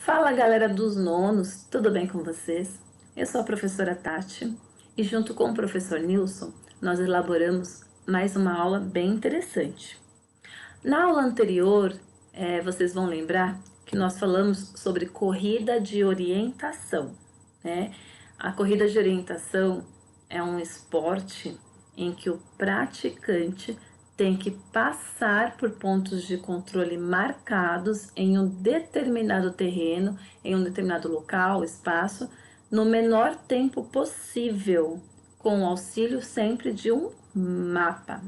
Fala galera dos nonos, tudo bem com vocês? Eu sou a professora Tati e junto com o professor Nilson nós elaboramos mais uma aula bem interessante. Na aula anterior, vocês vão lembrar que nós falamos sobre corrida de orientação, né? A corrida de orientação é um esporte em que o praticante tem que passar por pontos de controle marcados em um determinado terreno, em um determinado local, espaço, no menor tempo possível, com o auxílio sempre de um mapa,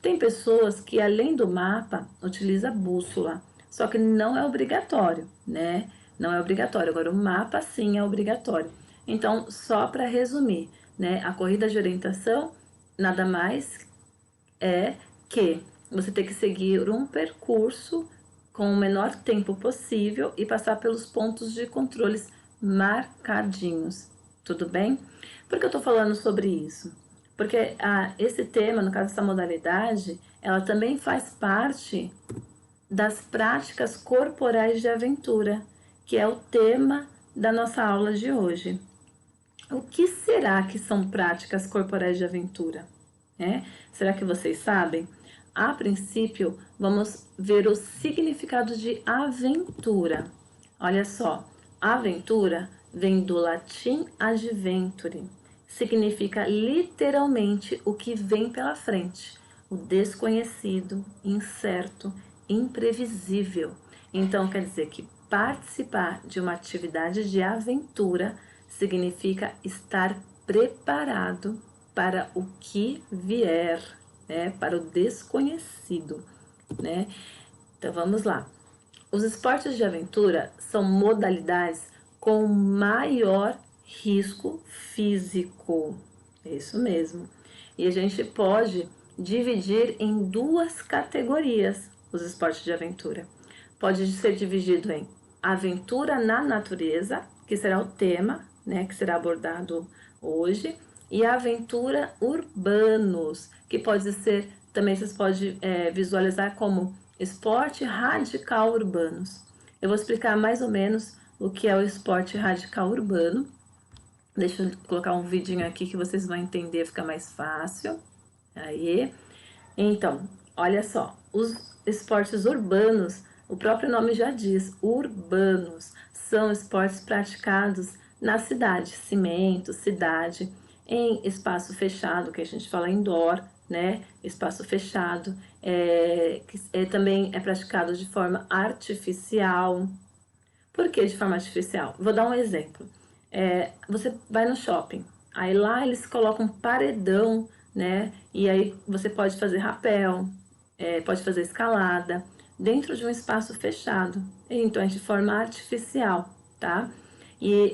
Tem pessoas que, além do mapa, utilizam bússola, só que não é obrigatório, né? Não é obrigatório. Agora, o mapa, sim, é obrigatório. Então, só para resumir, né? A corrida de orientação nada mais é que você tem que seguir um percurso com o menor tempo possível e passar pelos pontos de controles marcadinhos. Tudo bem? Por que eu estou falando sobre isso? Porque esse tema, no caso, essa modalidade, ela também faz parte das práticas corporais de aventura, que é o tema da nossa aula de hoje. O que será que são práticas corporais de aventura? Será que vocês sabem? A princípio, vamos ver o significado de aventura. Olha só, aventura vem do latim adventure. Significa literalmente o que vem pela frente, o desconhecido, incerto, imprevisível. Então, quer dizer que participar de uma atividade de aventura significa estar preparado para o que vier, né? Para o desconhecido, né? Então vamos lá. Os esportes de aventura são modalidades com maior risco físico. É isso mesmo. E a gente pode dividir em duas categorias os esportes de aventura. Pode ser dividido em aventura na natureza, que será o tema, né, que será abordado hoje, e aventura urbanos, que pode ser, também vocês podem visualizar como esporte radical urbanos. Eu vou explicar mais ou menos o que é o esporte radical urbano. Deixa eu colocar um vidinho aqui que vocês vão entender, fica mais fácil. Aí, então, olha só, os esportes urbanos, o próprio nome já diz, urbanos, são esportes praticados na cidade, cimento, cidade, em espaço fechado, que a gente fala indoor, né? Espaço fechado, que também é praticado de forma artificial. Por que de forma artificial? Vou dar um exemplo. Você vai no shopping, aí lá eles colocam um paredão, né? E aí você pode fazer rapel, pode fazer escalada, dentro de um espaço fechado. Então é de forma artificial, tá? E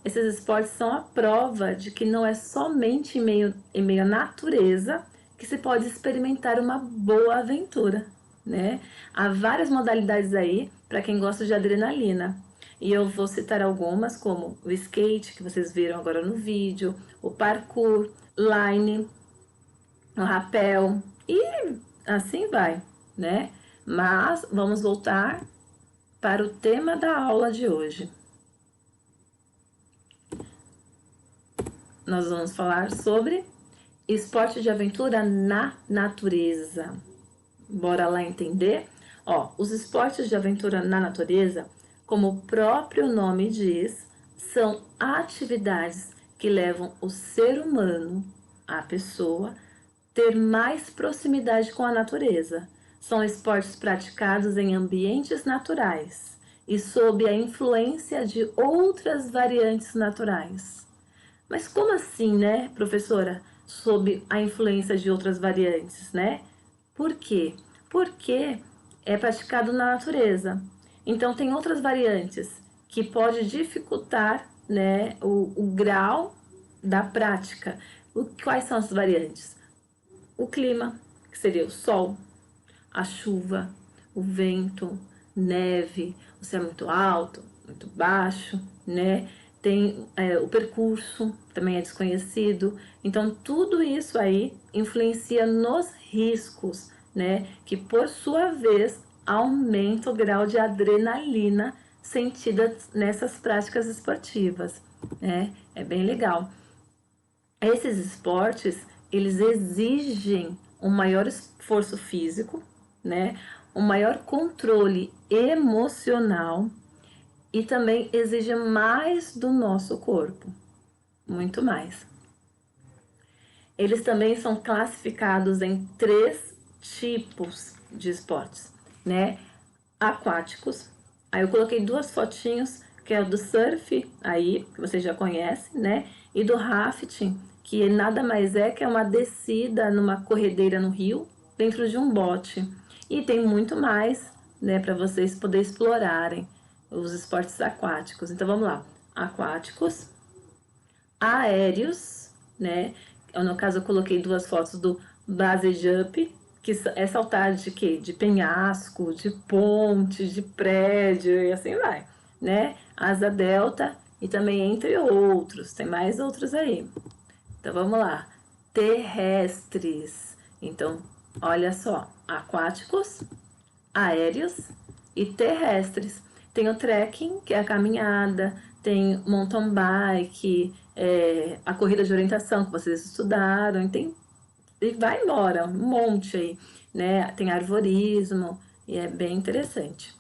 esses esportes são a prova de que não é somente em meio à natureza que se pode experimentar uma boa aventura, né? Há várias modalidades aí para quem gosta de adrenalina. E eu vou citar algumas, como o skate, que vocês viram agora no vídeo, o parkour, line, o rapel e assim vai, né? Mas vamos voltar para o tema da aula de hoje. Nós vamos falar sobre esporte de aventura na natureza. Bora lá entender? Ó, os esportes de aventura na natureza, como o próprio nome diz, são atividades que levam o ser humano, a pessoa, ter mais proximidade com a natureza. São esportes praticados em ambientes naturais e sob a influência de outras variantes naturais. Mas como assim, né, professora? Sob a influência de outras variantes, né? Por quê? Porque é praticado na natureza. Então tem outras variantes que pode dificultar, né, o grau da prática. Quais são as variantes? O clima, que seria o sol, a chuva, o vento, neve, o céu muito alto, muito baixo, né? Tem o percurso, também é desconhecido. Então, tudo isso aí influencia nos riscos, né? Que, por sua vez, aumenta o grau de adrenalina sentidas nessas práticas esportivas, né? É bem legal. Esses esportes, eles exigem um maior esforço físico, né? Um maior controle emocional e também exigem mais do nosso corpo, muito mais. Eles também são classificados em 3 tipos de esportes, né? Aquáticos. Aí eu coloquei 2 fotinhos, que é o do surf, aí, que você já conhece, né? E do rafting, que nada mais é que é uma descida numa corredeira no rio, dentro de um bote. E tem muito mais, né, para vocês poderem explorarem os esportes aquáticos. Então vamos lá. Aquáticos, aéreos, né? No caso eu coloquei 2 fotos do base jump, que é saltar de quê? De penhasco, de ponte, de prédio e assim vai, né? Asa delta e também entre outros, tem mais outros aí. Então vamos lá. Terrestres. Então, olha só, aquáticos, aéreos e terrestres. Tem o trekking, que é a caminhada, tem mountain bike, a corrida de orientação que vocês estudaram, e vai embora, um monte aí, né? Tem arvorismo e é bem interessante.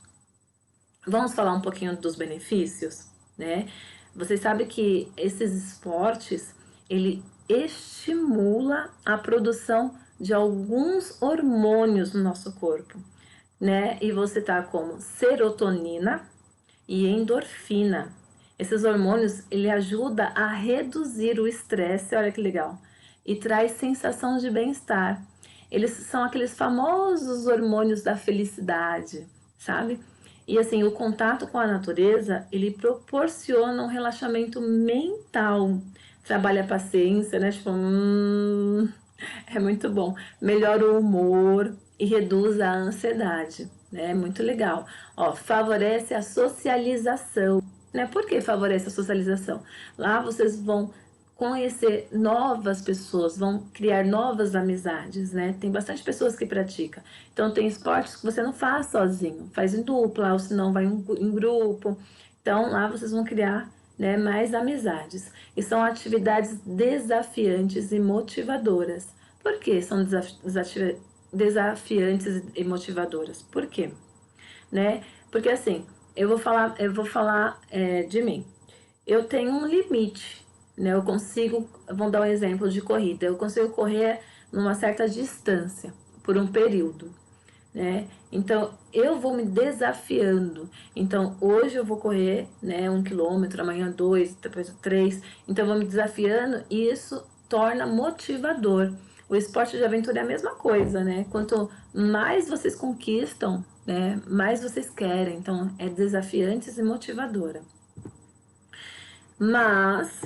Vamos falar um pouquinho dos benefícios, né? Vocês sabem que esses esportes, ele estimula a produção de alguns hormônios no nosso corpo, né? E você tá como serotonina e endorfina. Esses hormônios, ele ajuda a reduzir o estresse, olha que legal, e traz sensação de bem-estar. Eles são aqueles famosos hormônios da felicidade, sabe? E assim, o contato com a natureza, ele proporciona um relaxamento mental. Trabalha a paciência, né? Tipo, é muito bom. Melhora o humor e reduz a ansiedade, né? Muito legal. Ó, favorece a socialização, né? Por que favorece a socialização? Lá vocês vão conhecer novas pessoas, vão criar novas amizades, né? Tem bastante pessoas que praticam. Então tem esportes que você não faz sozinho, faz em dupla, ou se não vai em grupo. Então lá vocês vão criar, né, mais amizades. E são atividades desafiantes e motivadoras. Por que são desafiantes e motivadoras? Por quê? Né? Porque assim, eu vou falar de mim. Eu tenho um limite, né? Eu consigo, vamos dar um exemplo de corrida, eu consigo correr numa certa distância por um período, né? Então eu vou me desafiando. Então hoje eu vou correr, né, 1 quilômetro, amanhã 2, depois 3. Então eu vou me desafiando e isso torna motivador. O esporte de aventura é a mesma coisa, né? Quanto mais vocês conquistam, né, mais vocês querem. Então é desafiante e motivadora. Mas,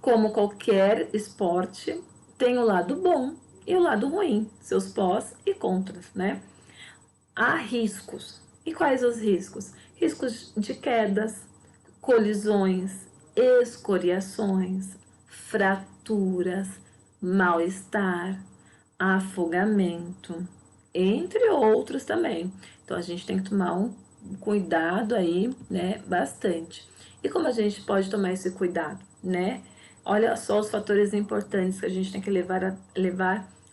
como qualquer esporte, tem o lado bom e o lado ruim, seus pós e contras, né? Há riscos. E quais os riscos? Riscos de quedas, colisões, escoriações, fraturas, mal-estar, afogamento, entre outros também. Então a gente tem que tomar um cuidado aí, né, bastante. E como a gente pode tomar esse cuidado, né? Olha só os fatores importantes que a gente tem que levar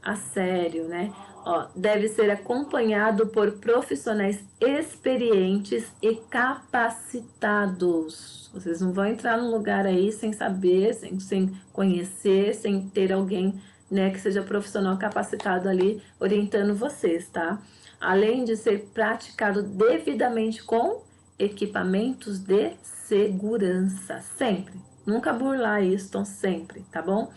a sério, né? Ó, deve ser acompanhado por profissionais experientes e capacitados. Vocês não vão entrar num lugar aí sem saber, sem conhecer, sem ter alguém, né, que seja profissional capacitado ali orientando vocês, tá? Além de ser praticado devidamente com equipamentos de segurança, sempre. Nunca burlar isso, então sempre, tá bom?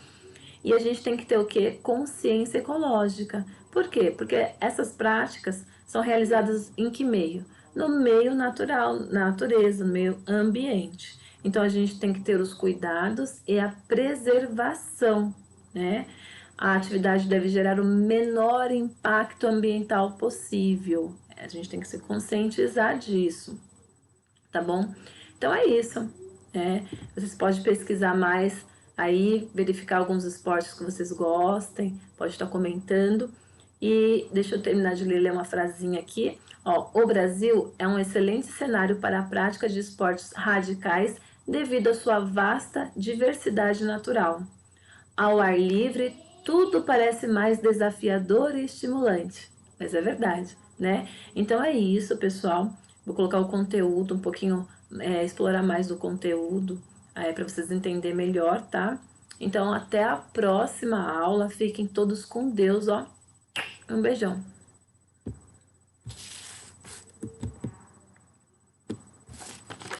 E a gente tem que ter o quê? Consciência ecológica. Por quê? Porque essas práticas são realizadas em que meio? No meio natural, na natureza, no meio ambiente. Então a gente tem que ter os cuidados e a preservação, né? A atividade deve gerar o menor impacto ambiental possível. A gente tem que se conscientizar disso, tá bom? Então é isso, né? Vocês podem pesquisar mais aí, verificar alguns esportes que vocês gostem, pode estar comentando. E deixa eu terminar de ler uma frasinha aqui. Ó, o Brasil é um excelente cenário para a prática de esportes radicais devido à sua vasta diversidade natural. Ao ar livre, tudo parece mais desafiador e estimulante. Mas é verdade, né? Então é isso, pessoal. Vou colocar o conteúdo um pouquinho, explorar mais do conteúdo para vocês entenderem melhor, tá? Então até a próxima aula. Fiquem todos com Deus, ó. Um beijão.